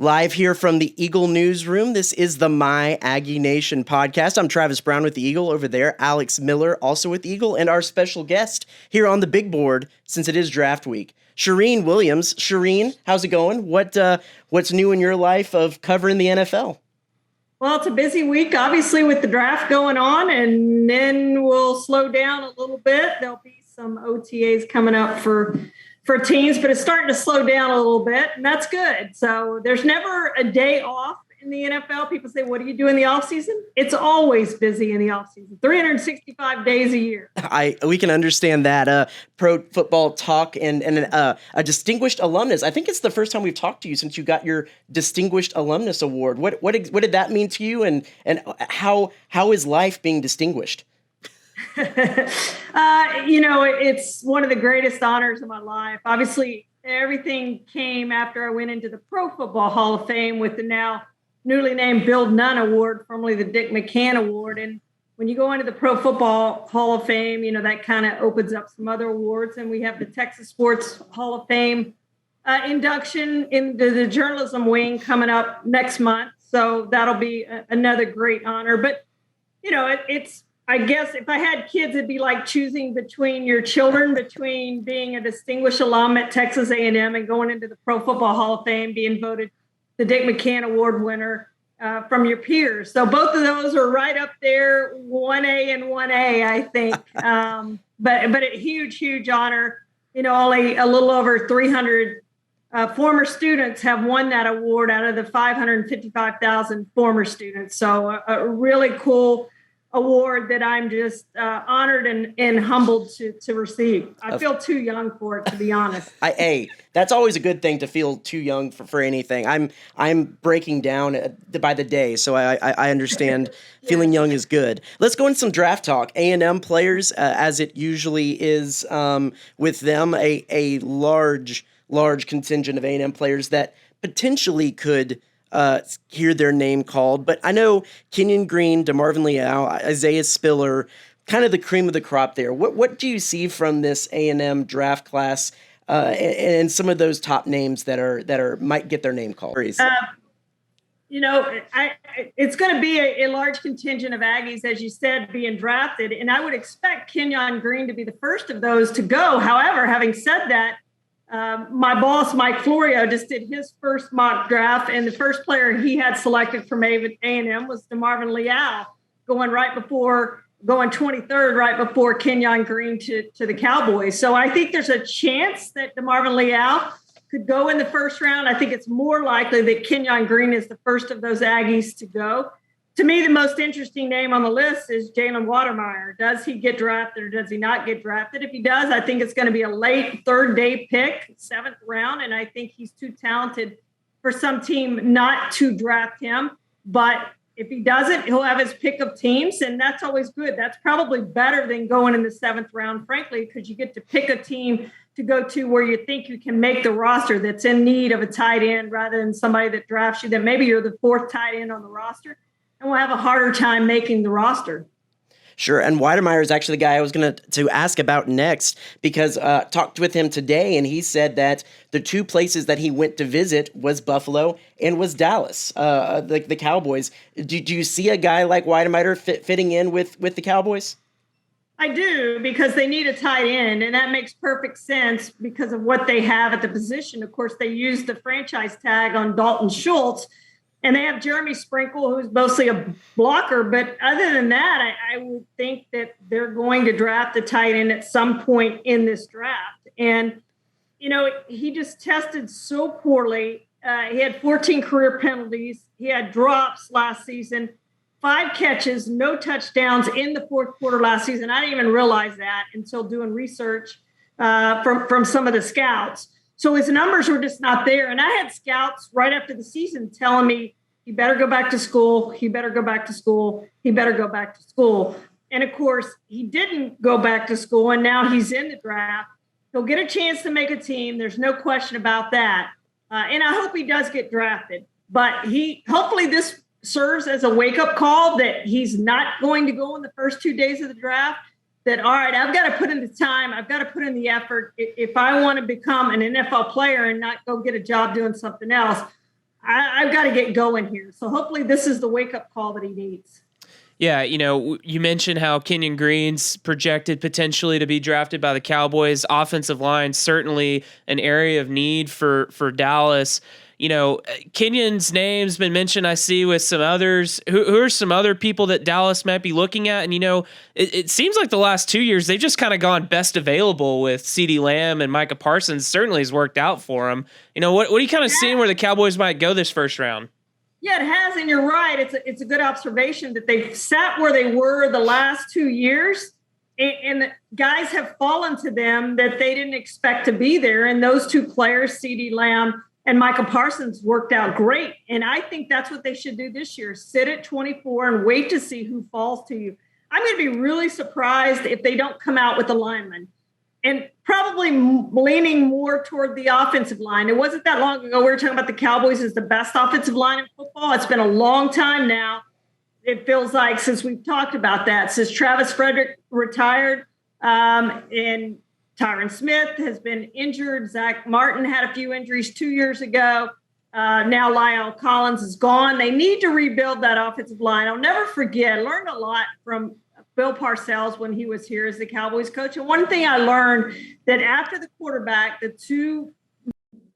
Live here from the Eagle Newsroom. This is the My Aggie Nation podcast. I'm Travis Brown with the Eagle. Over there, Alex Miller, also with the Eagle, and our special guest here on the big board, since it is draft week, Charean Williams. Charean, how's it going? What's new in your life of covering the NFL? Well, it's a busy week, obviously, with the draft going on, and then we'll slow down a little bit. There'll be some OTAs coming up for teams, but it's starting to slow down a little bit, and that's good. So there's never a day off in the NFL. People say, what do you do in the offseason? It's always busy in the offseason, 365 days a year. We can understand that. Pro Football Talk and a distinguished alumnus. I think it's the first time we've talked to you since you got your Distinguished Alumnus Award. What did that mean to you, and how is life being distinguished? It's one of the greatest honors of my life. Obviously, everything came after I went into the Pro Football Hall of Fame with the now newly named Bill Nunn Award, formerly the Dick McCann Award. And when you go into the Pro Football Hall of Fame, that kind of opens up some other awards. And we have the Texas Sports Hall of Fame induction into the journalism wing coming up next month. So that'll be another great honor. But, I guess if I had kids, it'd be like choosing between your children, between being a distinguished alum at Texas A&M and going into the Pro Football Hall of Fame, being voted the Dick McCann Award winner from your peers. So both of those are right up there, 1A and 1A, I think. But a huge, huge honor. Only a little over 300 former students have won that award out of the 555,000 former students. So a really cool award that I'm just honored and humbled to receive. I feel too young for it, to be honest. That's always a good thing, to feel too young for anything. I'm breaking down by the day, so I understand feeling young is good. Let's go into some draft talk. A&M players, as it usually is with them, a large contingent of A&M players that potentially could hear their name called. But I know Kenyon Green, DeMarvin Leal, Isaiah Spiller, kind of the cream of the crop there. What do you see from this A&M draft class and some of those top names that are might get their name called? It's going to be a large contingent of Aggies, as you said, being drafted. And I would expect Kenyon Green to be the first of those to go. However, having said that, my boss, Mike Florio, just did his first mock draft, and the first player he had selected from A&M was DeMarvin Leal, going 23rd, right before Kenyon Green to the Cowboys. So I think there's a chance that DeMarvin Leal could go in the first round. I think it's more likely that Kenyon Green is the first of those Aggies to go. To me, the most interesting name on the list is Jalen Watermeyer. Does he get drafted or does he not get drafted? If he does, I think it's going to be a late third-day pick, 7th round, and I think he's too talented for some team not to draft him. But if he doesn't, he'll have his pick of teams, and that's always good. That's probably better than going in the 7th round, frankly, because you get to pick a team to go to where you think you can make the roster that's in need of a tight end rather than somebody that drafts you that maybe you're the 4th tight end on the roster, and we'll have a harder time making the roster. Sure, and Weidemeyer is actually the guy I was going to ask about next, because talked with him today, and he said that the two places that he went to visit was Buffalo and was Dallas, the Cowboys. Do you see a guy like Weidemeyer fitting in with the Cowboys? I do, because they need a tight end, and that makes perfect sense because of what they have at the position. Of course, they used the franchise tag on Dalton Schultz, and they have Jeremy Sprinkle, who's mostly a blocker. But other than that, I would think that they're going to draft a tight end at some point in this draft. And, he just tested so poorly. He had 14 career penalties. He had drops last season, 5 catches, no touchdowns in the 4th quarter last season. I didn't even realize that until doing research from some of the scouts. So his numbers were just not there. And I had scouts right after the season telling me, he better go back to school. He better go back to school. He better go back to school. And of course, he didn't go back to school. And now he's in the draft. He'll get a chance to make a team. There's no question about that. And I hope he does get drafted. But hopefully this serves as a wake-up call that he's not going to go in the first 2 days of the draft. That, all right, I've got to put in the time. I've got to put in the effort. If I want to become an NFL player and not go get a job doing something else, I've got to get going here. So hopefully this is the wake up call that he needs. Yeah, you mentioned how Kenyon Green's projected potentially to be drafted by the Cowboys. Offensive line certainly an area of need for Dallas. Kenyon's name's been mentioned, I see, with some others. Who are some other people that Dallas might be looking at? And, it seems like the last 2 years, they've just kind of gone best available with CeeDee Lamb, and Micah Parsons certainly has worked out for him. What are you kind of seeing where the Cowboys might go this first round? Yeah, it has, and you're right. It's a good observation that they've sat where they were the last 2 years, and guys have fallen to them that they didn't expect to be there. And those two players, CeeDee Lamb and Michael Parsons, worked out great. And I think that's what they should do this year: sit at 24 and wait to see who falls to you. I'm going to be really surprised if they don't come out with a lineman. And probably leaning more toward the offensive line. It wasn't that long ago we were talking about the Cowboys as the best offensive line in football. It's been a long time now, it feels like, since we've talked about that, since Travis Frederick retired, and Tyron Smith has been injured. Zach Martin had a few injuries 2 years ago. Now Lyle Collins is gone. They need to rebuild that offensive line. I'll never forget, I learned a lot from Bill Parcells when he was here as the Cowboys coach. And one thing I learned, that after the quarterback, the two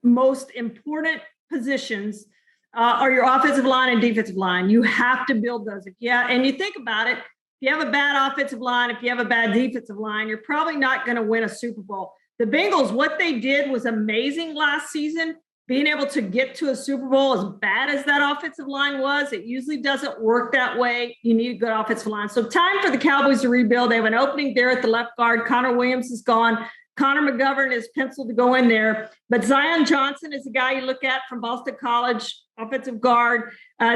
most important positions are your offensive line and defensive line. You have to build those. And you think about it, if you have a bad offensive line, if you have a bad defensive line, you're probably not going to win a Super Bowl. The Bengals, what they did was amazing last season. Being able to get to a Super Bowl, as bad as that offensive line was, it usually doesn't work that way. You need a good offensive line. So time for the Cowboys to rebuild. They have an opening there at the left guard. Connor Williams is gone. Connor McGovern is penciled to go in there. But Zion Johnson is a guy you look at from Boston College, offensive guard,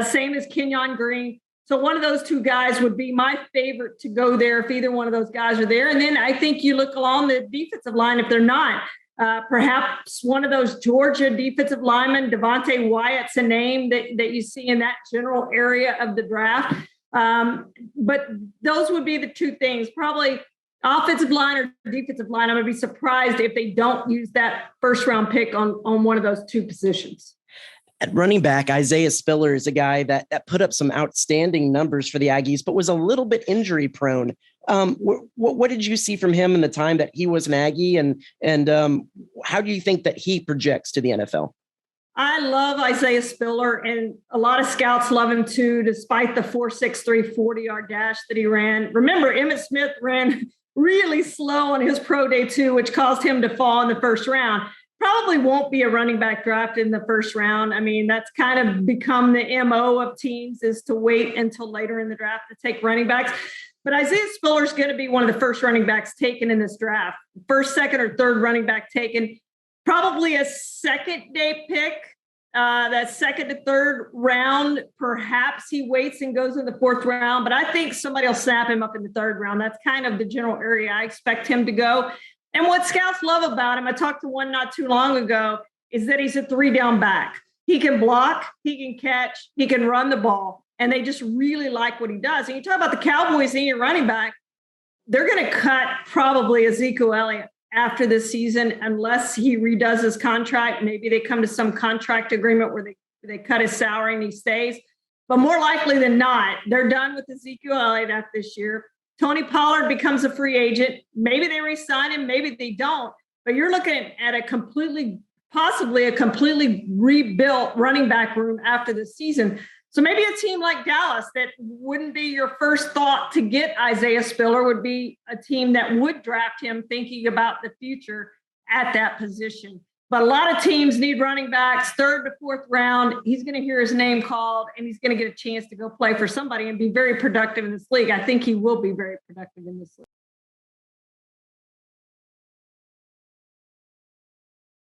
same as Kenyon Green. So one of those two guys would be my favorite to go there if either one of those guys are there. And then I think you look along the defensive line if they're not. Perhaps one of those Georgia defensive linemen, Devontae Wyatt's a name that you see in that general area of the draft. But those would be the two things, probably offensive line or defensive line. I'm going to be surprised if they don't use that first round pick on one of those two positions. At running back, Isaiah Spiller is a guy that put up some outstanding numbers for the Aggies, but was a little bit injury prone. What did you see from him in the time that he was an Aggie, and how do you think that he projects to the NFL? I love Isaiah Spiller, and a lot of scouts love him too, despite the 4.63 40-yard dash that he ran. Remember, Emmitt Smith ran really slow on his pro day too, which caused him to fall in the first round. Probably won't be a running back drafted in the first round. I mean, that's kind of become the MO of teams, is to wait until later in the draft to take running backs. But Isaiah Spiller is going to be one of the first running backs taken in this draft. First, second, or third running back taken. Probably a second day pick, that second to third round. Perhaps he waits and goes in the fourth round. But I think somebody will snap him up in the third round. That's kind of the general area I expect him to go. And what scouts love about him, I talked to one not too long ago, is that he's a 3-down back. He can block, he can catch, he can run the ball. And they just really like what he does. And you talk about the Cowboys senior running back, they're going to cut probably Ezekiel Elliott after this season, unless he redoes his contract. Maybe they come to some contract agreement where they cut his salary and he stays. But more likely than not, they're done with Ezekiel Elliott after this year. Tony Pollard becomes a free agent. Maybe they re-sign him, maybe they don't. But you're looking at possibly a completely rebuilt running back room after the season. So maybe a team like Dallas, that wouldn't be your first thought to get Isaiah Spiller, would be a team that would draft him thinking about the future at that position. But a lot of teams need running backs, third to fourth round. He's going to hear his name called, and he's going to get a chance to go play for somebody and be very productive in this league. I think he will be very productive in this league.